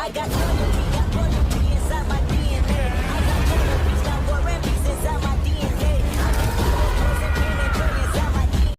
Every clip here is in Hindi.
I got loyalty, got royalty inside my DNA. I got memories, got war and peace inside my DNA. I got heroes and pain and joy inside my DNA.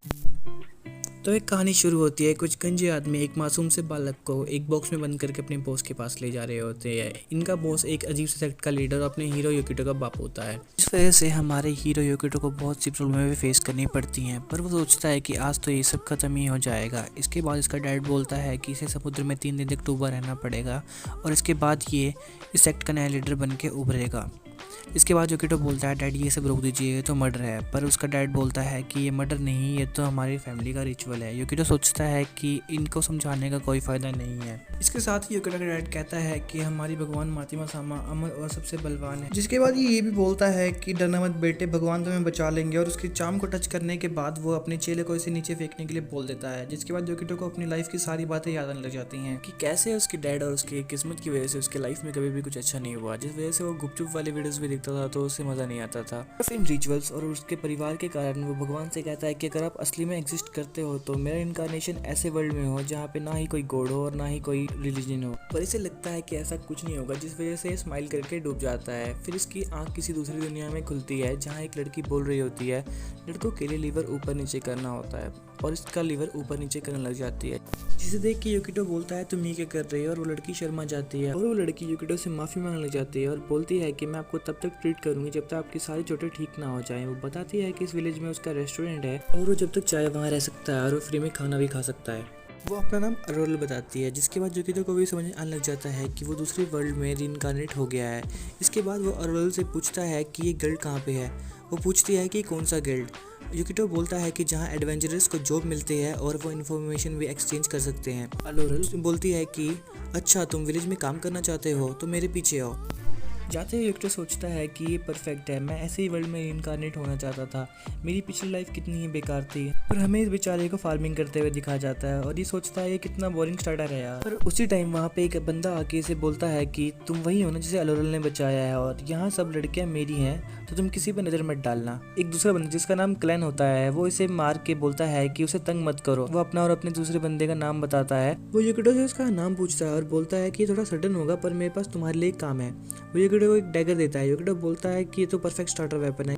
तो एक कहानी शुरू होती है। कुछ गंजे आदमी एक मासूम से बालक को एक बॉक्स में बंद करके अपने बॉस के पास ले जा रहे होते हैं। इनका बॉस एक अजीब से सेक्ट का लीडर और अपने हीरो योकिटो का बाप होता है। इस वजह से हमारे हीरो योकिटो को बहुत सी प्रॉब्लमें भी फेस करनी पड़ती हैं, पर वो सोचता है कि आज तो ये सब खत्म ही हो जाएगा। इसके बाद इसका डैड बोलता है कि इसे समुद्र में 3 दिन तक डूबा रहना पड़ेगा और इसके बाद ये इस सेक्ट का नया लीडर बन के उभरेगा। इसके बाद योकिटो बोलता है डैड ये सब रोक दीजिए, ये तो मर्डर है। पर उसका डैड बोलता है कि ये मर्डर नहीं, ये तो हमारी फैमिली का रिचुअल है। योकिटो सोचता है कि इनको समझाने का कोई फ़ायदा नहीं है। इसके साथ ही योकिटो का डैड कहता है कि हमारी भगवान मातिमा सामा अमर और सबसे बलवान है। जिसके बाद ये भी बोलता है कि डरना मत बेटे, भगवान तुम्हें बचा लेंगे। और उसके चाम को टच करने के बाद वो अपने चेले को इसे नीचे फेंकने के लिए बोल देता है। जिसके बाद योकिटो को अपनी लाइफ की सारी बातें याद आने लग जाती हैं कि कैसे उसके डैड और उसकी किस्मत की वजह से उसके लाइफ में कभी भी कुछ अच्छा नहीं हुआ, जिस वजह से वो गुपचुप वाले वीडियोस भी देखता था तो उससे मज़ा नहीं आता था। सिर्फ इन रिचुअल्स और उसके परिवार के कारण वो भगवान से कहता है कि अगर आप असली में एग्जिस्ट करते हो तो मेरा इनकारनेशन ऐसे वर्ल्ड में हो जहाँ पे ना ही कोई गॉड हो और ना ही कोई रिलीजन हो। पर इसे लगता है कि ऐसा कुछ नहीं होगा, जिस वजह से स्माइल करके डूब जाता है। फिर इसकी आंख किसी दूसरी दुनिया में खुलती है जहाँ एक लड़की बोल रही होती है लड़कों के लिए लीवर ऊपर नीचे करना होता है, और इसका लीवर ऊपर नीचे करने लग जाती है। जिसे देख के योकिटो बोलता है तुम ये क्या कर रही हो, और वो लड़की शर्मा जाती है और वो लड़की योकिटो से माफ़ी मांगने लग जाती है और बोलती है कि मैं आपको तब तक ट्रीट करूंगी जब तक आपकी सारी चोटें ठीक ना हो जाएं। वो बताती है कि इस विलेज में उसका रेस्टोरेंट है और वो जब तक चाहे वहाँ रह सकता है और वो फ्री में खाना भी खा सकता है। वो अपना नाम अरोल बताती है। जिसके बाद योकिटो को भी समझ आने लग जाता है कि वो दूसरी वर्ल्ड में रीइंकारनेट हो गया है। इसके बाद वो अरोल से पूछता है कि ये गिल्ड कहाँ पे है। वो पूछती है कि कौन सा गिल्ड। योकिटो बोलता है कि जहाँ एडवेंचरर्स को जॉब मिलती है और वो इन्फॉर्मेशन भी एक्सचेंज कर सकते हैं। अरोल बोलती है कि अच्छा तुम विलेज में काम करना चाहते हो तो मेरे पीछे आओ। जाते हुए योकिटो सोचता है कि ये परफेक्ट है, मैं ऐसे ही वर्ल्ड में इनकारनेट होना चाहता था। मेरी पिछली लाइफ कितनी ही बेकार थी। पर हमें इस बेचारे को फार्मिंग करते हुए दिखाया जाता है और ये सोचता है ये कितना बोरिंग स्टार्टर है यार। पर उसी टाइम वहाँ पे एक बंदा आके इसे बोलता है कि तुम वही हो ना जिसे अरोल ने बचाया है, और यहाँ सब लड़कियाँ मेरी हैं तो तुम किसी पे नज़र मत डालना। एक दूसरा बंदा जिसका नाम क्लैन होता है वो इसे मार के बोलता है कि उसे तंग मत करो। वो अपना और अपने दूसरे बंदे का नाम बताता है। वो योकिटो से उसका नाम पूछता है और बोलता है कि थोड़ा सडन होगा पर मेरे पास तुम्हारे लिए एक काम है। वो योकिटो को एक डैगर देता है। योकिटो बोलता है कि ये तो परफेक्ट स्टार्टर वेपन है,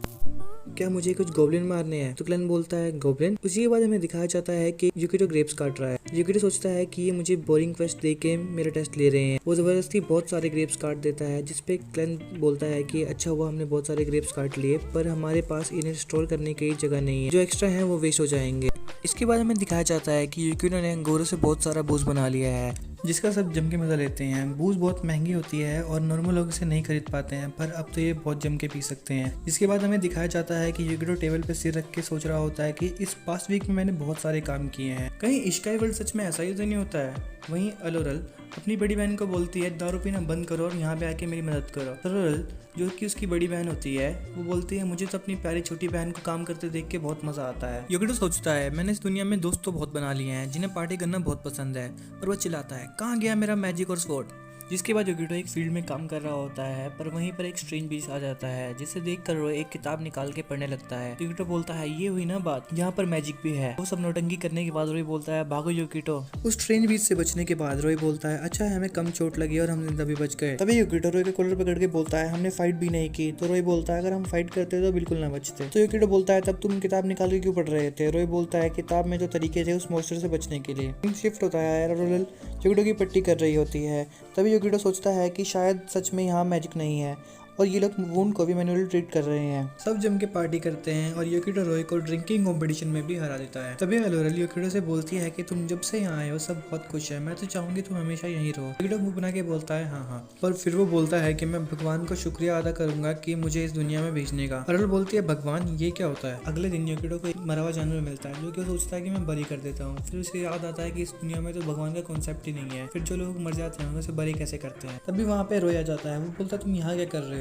क्या मुझे कुछ गोब्लिन मारने हैं? तो क्लैन बोलता है गोब्लिन। उसी के बाद हमें दिखाया जाता है कि योकिटो ग्रेप्स काट रहा है। योकिटो सोचता है कि ये मुझे बोरिंग क्वेस्ट दे के मेरा टेस्ट ले रहे हैं। वो जबरदस्ती बहुत सारे ग्रेप्स काट देता है, जिसपे क्लैन बोलता है कि अच्छा हुआ हमने बहुत सारे ग्रेप्स काट लिए, पर हमारे पास इन्हें स्टोर करने की जगह नहीं है, जो एक्स्ट्रा है वो वेस्ट हो जाएंगे। इसके बाद हमें दिखाया जाता है कि योकिटो ने अंगूरों से बहुत सारा बूस्ट बना लिया है, जिसका सब जम के मज़ा लेते हैं। बूस्ट बहुत महंगी होती है और नॉर्मल लोग इसे नहीं खरीद पाते हैं, पर अब तो ये बहुत जम के पी सकते हैं। इसके बाद हमें दिखाया जाता है कि योकिटो टेबल पे सिर रख के सोच रहा होता है कि इस पास्ट वीक में मैंने बहुत सारे काम किए हैं, कहीं इश्काई वर्ल्ड सच में ऐसा ही तो नहीं होता है। वहीं अलोरल अपनी बड़ी बहन को बोलती है दारू पीना बंद करो और यहाँ पे आके मेरी मदद करो। अलोरल जो कि उसकी बड़ी बहन होती है वो बोलती है मुझे तो अपनी प्यारी छोटी बहन को काम करते देख के बहुत मजा आता है। योकिटो सोचता है मैंने इस दुनिया में दोस्त तो बहुत बना लिए हैं जिन्हें पार्टी करना बहुत पसंद है, पर वो चिल्लाता है कहाँ गया मेरा मैजिक और स्वॉर्ड। जिसके बाद योकिटो एक फील्ड में काम कर रहा होता है, पर वहीं पर एक स्ट्रेंज बीस्ट आ जाता है, जिसे देखकर वो एक किताब निकाल के पढ़ने लगता है। योकिटो बोलता है ये हुई ना बात, यहाँ पर मैजिक भी है। वो सब नौटंकी करने के बाद रोई बोलता है भागो योकिटो। उस स्ट्रेंज बीस्ट से बचने के बाद रोई बोलता है अच्छा हमें कम चोट लगी और हम जिंदा भी बच गए। तभी योकिटो रोई के कॉलर पकड़ के बोलता है हमने फाइट भी नहीं की। तो रोई बोलता है अगर हम फाइट करते तो बिल्कुल ना बचते। तो योकिटो बोलता है तब तुम किताब निकाल के क्यों पढ़ रहे थे? रोई बोलता है किताब में जो तरीके थे उस मॉन्स्टर से बचने के लिए। शिफ्ट होता है, अरोल योकिटो की पट्टी कर रही होती है। तभी योकिटो सोचता है कि शायद सच में यहाँ मैजिक नहीं है और ये लोग वुंड को भी मैनुअली ट्रीट कर रहे हैं। सब जम के पार्टी करते हैं और योकिटो रोई को ड्रिंकिंग कंपटीशन में भी हरा देता है। तभी अलोरल योकिटो से बोलती है कि तुम जब से यहाँ आए हो सब बहुत खुश है, मैं तो चाहूंगी तुम हमेशा यहीं रहो। योकिटो मुंह बना के बोलता है हाँ हाँ, पर फिर वो बोलता है कि मैं भगवान को शुक्रिया अदा करूंगा कि मुझे इस दुनिया में भेजने का। अलोरल बोलती है भगवान ये क्या होता है? अगले दिन योकिटो को एक मरा हुआ जानवर मिलता है जो कि सोचता है कि मैं बरी कर देता हूँ। फिर उसे याद आता है कि इस दुनिया में तो भगवान का कॉन्सेप्ट ही नहीं है, फिर जो लोग मर जाते हैं उसे बरी कैसे करते हैं। तभी वहाँ पे रोया जाता है। वो बोलता है तुम यहाँ क्या कर रहे हो?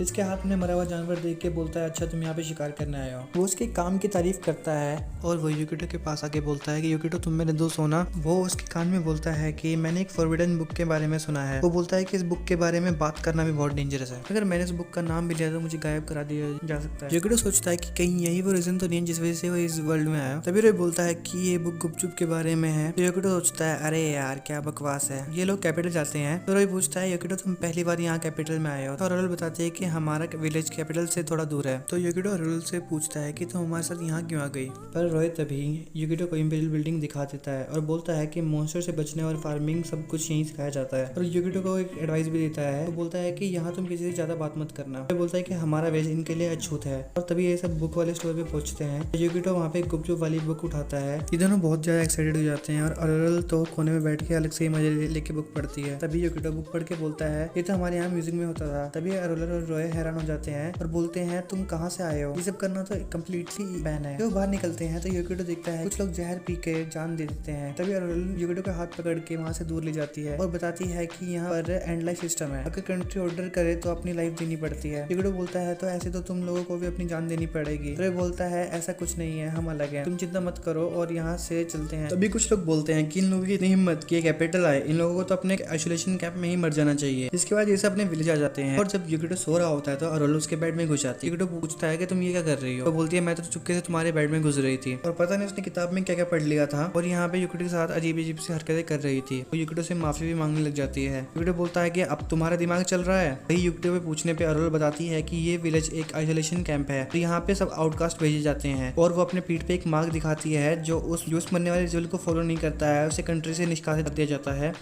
इसके हाथ में मरा हुआ जानवर देख के बोलता है अच्छा तुम यहाँ पे शिकार करने आए हो। वो उसके काम की तारीफ करता है और वो युकिटो के पास आके बोलता है कि युकिटो तुम मेरे दोस्त हो ना। वो उसके कान में बोलता है कि मैंने एक फॉरबिडन बुक के बारे में सुना है। वो बोलता है कि इस बुक के बारे में बात करना भी बहुत डेंजरस है, अगर मैंने इस बुक का नाम भी लिया तो मुझे गायब करा दिया जा सकता है। युकिटो सोचता है कि कहीं यही वो रीजन तो नहीं है जिस वजह से वो इस वर्ल्ड में आया। तभी रोय बोलता है कि ये बुक गुपचुप के बारे में है। तो युकिटो सोचता है अरे यार क्या बकवास है, ये लोग कैपिटल जाते हैं। तो रोय पूछता है युकिटो तुम पहली बार यहाँ कैपिटल में आए हो? तो अरुल बताते हैं कि हमारा विलेज कैपिटल से थोड़ा दूर है। तो युकिटो अरुल से पूछता है कि तुम हमारे साथ यहाँ क्यों आ गई? पर रोय तभी युकिटो को इम्पीरियल बिल्डिंग दिखा देता है और बोलता है कि मॉन्स्टर से बचने और फार्मिंग सब कुछ यहीं सिखाया जाता है। और युकिटो को एक एडवाइस भी देता है। तो बोलता है कि यहाँ तुम किसी से ज्यादा बात मत करना। तो बोलता है कि हमारा वेज इनके लिए अछूत है। और तभी ये सब बुक वाले स्टोर पे पहुंचते हैं। युकिटो वहाँ पे गुपचुप वाली बुक उठाता है। ये दोनों बहुत ज्यादा एक्साइटेड हो जाते हैं और अरुल तो कोने में बैठ के अलग से ही मजे लेके बुक पढ़ती है। तभी युकिटो बुक पढ़ के बोलता है ये तो हमारे यहाँ म्यूजिक में होता था। तभी अरुल और रोय हैरान हो जाते हैं और बोलते हैं तुम कहाँ से आए हो, ये सब करना तो कम्प्लीटली बैन है। तो बाहर निकलते हैं तो युकिटो देखता है कुछ लोग जहर पी के जान दे देते हैं। तभी अरुल युकिटो का हाथ पकड़ के वहाँ से दूर ले जाती है और बताती है कि यहाँ पर एंड लाइफ सिस्टम है, अगर कंट्री ऑर्डर करे तो अपनी लाइफ देनी पड़ती है। युकिटो बोलता है तो ऐसे तो तुम लोगों को भी अपनी जान देनी पड़ेगी। तो बोलता है ऐसा कुछ नहीं है, हम अलग हैं, तुम चिंता मत करो और यहाँ से चलते हैं। तभी कुछ लोग बोलते हैं कि इन लोगों की इतनी हिम्मत कि कैपिटल आए, इन लोगों को तो अपने आइसोलेशन कैंप में ही मर जाना चाहिए। इसके बाद ये सब अपने विलेज आ जाते हैं और जब युकिटो सो रहा होता है तो अरुल उसके बेड में घुस जाती है। युकिटो पूछता है कि तुम ये क्या कर रही हो? तो बोलती है मैं तो चुपके से तुम्हारे बेड में घुस रही थी और पता नहीं उसने किताब में क्या क्या पढ़ लिया था और यहाँ पे युकिटो के साथ अजीब अजीब सी हरकतें कर रही थी। तो युकिटो से माफी भी मांगने लग जाती है। युकिटो बोलता है कि अब तुम्हारा दिमाग चल रहा है। वही युकिटो पे पूछने पे अरुल बताती है कि ये विलेज एक आइसोलेशन कैंप है, तो यहाँ पे सब आउटकास्ट भेजे जाते हैं और वो अपने पीठ पे एक मार्क दिखाती है जो उस मरने वाले रिचुअल को फॉलो नहीं करता है उसे कंट्री से निष्कासित कर दिया जाता है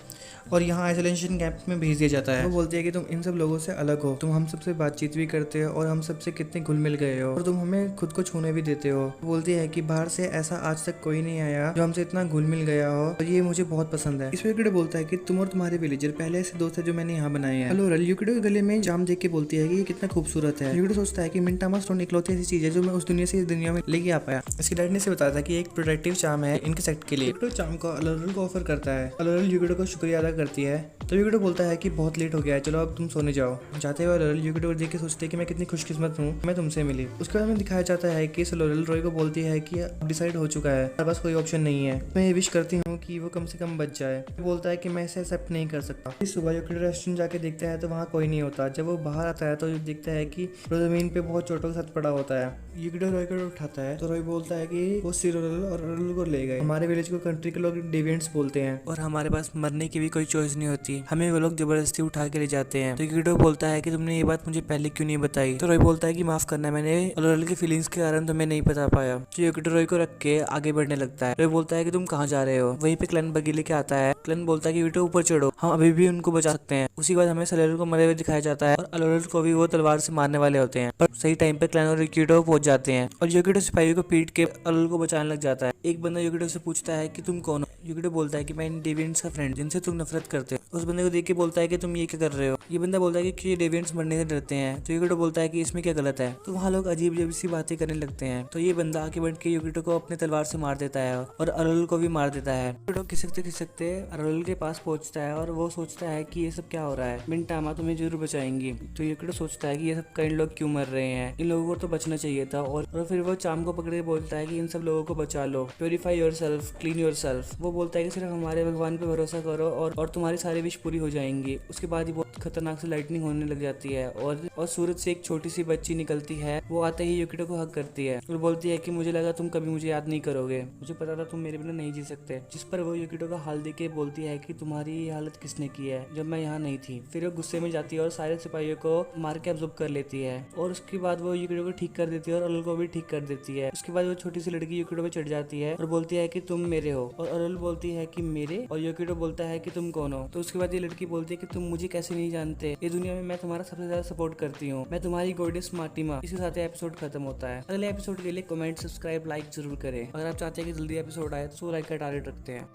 और यहाँ आइसोलेशन कैंप में भेज दिया जाता है। वो बोलती है कि तुम इन सब लोगों से अलग हो, तुम हम सबसे बातचीत भी करते हो और हम सबसे कितने घुल मिल गए हो और तुम हमें खुद को छूने भी देते हो। वो बोलती है कि बाहर से ऐसा आज तक कोई नहीं आया जो हमसे इतना घुल मिल गया हो और ये मुझे बहुत पसंद है। इस युकिटो बोलता है कि तुम और तुम्हारे विलेजर पहले ऐसे दोस्त है जो मैंने यहाँ बनाए हैं। हेलो अरुल युकिटो के गले में जाम देख के बोलती है कि ये कितना खूबसूरत है। युकिटो सोचता है कि मिंटामा स्टोन इकलौती ऐसी चीज है जो मैं उस दुनिया से इस दुनिया में लेके आ पाया। इसके डैड ने से बताया था कि एक प्रोटेक्टिव चार्म है इनके सेक्ट के लिए। युकिटो चार्म को अरुल को ऑफर करता है। अरुल युकिटो को शुक्रिया अदा करती है। तो युकिटो बोलता है कि बहुत लेट हो गया है, चलो अब तुम सोने जाओ। जाते हुए अरुल युकिटो को देख के सोचते हैं कि मैं कितनी खुशकिस्मत हूँ मैं तुमसे मिली। उसके बाद में दिखाया जाता है कि अरुल रोय को बोलती है कि अब डिसाइड हो चुका है, मेरे पास कोई ऑप्शन नहीं है, मैं ये विश करती हूँ कि वो कम से कम बच जाए। बोलता है कि मैं इसे एक्सेप्ट नहीं कर सकता। इस सुबह युकिटो रेस्टोरेंट जाके देखता है तो वहाँ कोई नहीं होता। जब वो बाहर आता है तो देखता है कि जमीन पे बहुत चोटों के साथ पड़ा होता है। युकिटो रोय को उठाता है तो रोय बोलता है कि वो सिर और अरुल को ले गए। हमारे विलेज को कंट्री के लोग डेविएंट्स बोलते हैं और हमारे पास मरने की भी कोई चॉइस नहीं होती, हमें वो लोग जबरदस्ती उठा के ले जाते हैं। तो युकिटो बोलता है कि तुमने ये बात मुझे पहले क्यों नहीं बताई? तो रोय बोलता है कि माफ करना, मैंने अरुल की फीलिंग्स के कारण तुम्हें नहीं बता पाया। तो युकिटो रोय को रख के आगे बढ़ने लगता है। रोय बोलता है कि तुम कहाँ जा रहे हो? वहीं पे क्लन बगी लेके आता है। क्लन बोलता है कि युकिटो ऊपर चढ़ो, हम अभी भी उनको बचा सकते हैं। उसी के बाद हमें सलेरुल को मरे हुए दिखाया जाता है और अरुल को भी वो तलवार से मारने वाले होते हैं, पर सही टाइम पे क्लन और युकिटो पहुंच जाते हैं और युकिटो सिपाहियों को पीट के अरुल को बचाने लग जाता है। एक बंदा युकिटो से पूछता है कि तुम कौन हो? युकिटो बोलता है कि मैं इन डेविएंट्स का फ्रेंड जिनसे तुम नफरत करते हो। उस बंदे को देख के बोलता है कि तुम ये क्या कर रहे हो? ये बंदा बोलता है कि ये डेविएंट्स मरने से डरते हैं। तो युकिटो बोलता है कि इसमें क्या गलत है? तो वहाँ लोग अजीब अजीब सी बातें करने लगते हैं। तो ये बंदा आके बढ़ के युकिटो को अपने तलवार से मार देता है और अरुल को भी मार देता है। युकिटो खिसकते अरुल के पास पहुंचता है और वो सोचता है कि ये सब क्या हो रहा है, मिंटामा तुम्हें जरूर बचाएंगी। तो युकिटो सोचता है कि ये सब कई लोग क्यों मर रहे हैं, इन लोगों को तो बचना चाहिए था। और फिर वो चाम को पकड़ के बोलता है कि इन सब लोगों को बचा लो, प्योरीफाई योरसेल्फ, क्लीन योरसेल्फ। वो बोलता है कि सिर्फ हमारे भगवान पे भरोसा करो और तुम्हारी सारी विश पूरी हो जाएंगी। उसके बाद ही बहुत खतरनाक से लाइटनिंग होने लग जाती है और सूरज से एक छोटी सी बच्ची निकलती है। वो आते ही युकिटो को हक करती है और बोलती है कि मुझे लगा तुम कभी मुझे याद नहीं करोगे, मुझे पता था तुम मेरे बिना नहीं जी सकते। जिस पर वो युकिटो का हाल देख के बोलती है कि तुम्हारी ये हालत किसने की है जब मैं यहाँ नहीं थी। फिर वो गुस्से में जाती है और सारे सिपाहियों को मार के अब्जॉर्ब कर लेती है और उसके बाद वो युकिटो को ठीक कर देती है और अरुल को भी ठीक कर देती है। उसके बाद वो छोटी सी लड़की युकिटो पे चढ़ जाती है और बोलती है कि तुम मेरे हो और अरुल बोलती है कि मेरे, और युकिटो बोलता है कि तुम कौन हो। तो उसके बाद ये लड़की बोलती है कि तुम मुझे कैसे नहीं जानते, ये दुनिया में मैं तुम्हारा सबसे ज्यादा सपोर्ट करती हूँ, मैं तुम्हारी गॉडेस मार्टिमा। इसके साथ एपिसोड खत्म होता है। अगले एपिसोड के लिए कमेंट, सब्सक्राइब, लाइक जरूर करें। अगर आप चाहते हैं कि जल्दी एपिसोड आए तो 100 लाइक का टारगेट रखते हैं।